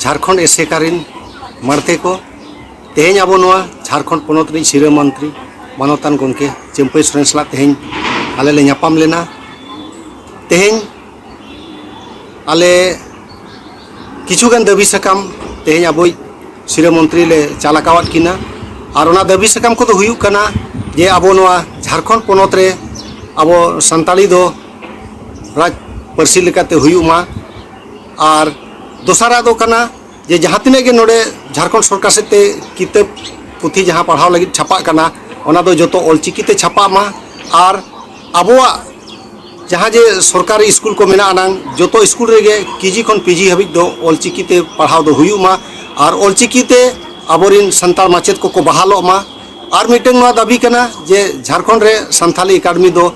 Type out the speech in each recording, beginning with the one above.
झारखंड एसेकारिन मारते को तेहें अब झारखंड पनत सिरा मंत्री मानवतान गंके चेम्पई सोरेन सला तेहें आले ले नापाम लेना। तेहें आले किछुगान दाबी साकाम तेहें अब सिरा मंत्री ले चालाकावाद किना और ओना दाबी साकाम को हुयुग कना जे अब झारखंड पनत रे अब सानताली दो राज पार्सी लेकाते हुयुमा और दोसारा दो कना जे जहाँ तिने के नोडे झारखंड सरकार सेते किताब पुथी जहाँ पढ़ाव लगी छापा कना ओना दो जोतो ऑलचिकीते छापा मा और अबोआ जहाँ जे सरकारी स्कूल को मेना आनांग जोतो स्कूल रेगे केजी खन पीजी हाबिज दो ऑलचिकीते पढ़ाव दो हुयुमा और ऑलचिकीते अबोरिन संताल माचेद को बहालो मा और मिटन दाबी कना जे झारखंड रे संथाली एकाडमी दो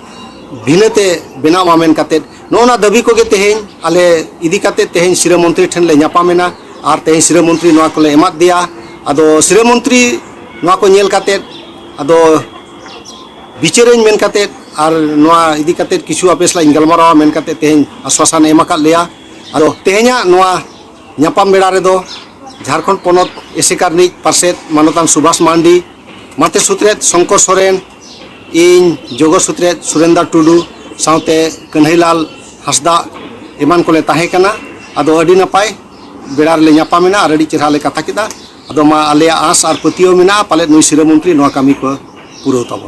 भिन्नते बेनाव मा मेन काते नोना दाबी को गे तेहें आले इदी काते तेहें सिरा मंत्री ठेन ले नापामेना और तेहें सिरा मंत्री नोआ कोले एमाद दिया आदो सिरा मंत्री नोआ को नेल काते आदो बिचारें मेन काते और नोआ इदी काते किछु आपेसला गलमारावा मेन काते तेहें आश्वासन एम आकाद लेया आदो तेहेंया नोआ नापाम बेड़ा रे दो झारखंड पनत एसेकार रिज पार्षद मानवतान सुभाष मांडी माते सुत्रेद शंकर सोरेन इन जोगर सुत्रेद सुरेंद्र टुडू साउते कन्हैलाल हासदा एमान कोले ताहे कना आदो अडी नपाय बेड़ा रे नापामेना और अडी चेहरा ले कथा किदा आदो मा आले आस और पतियो मेना पाले नुई सिरा मंत्री नोआ कामी को पूरा ताबो।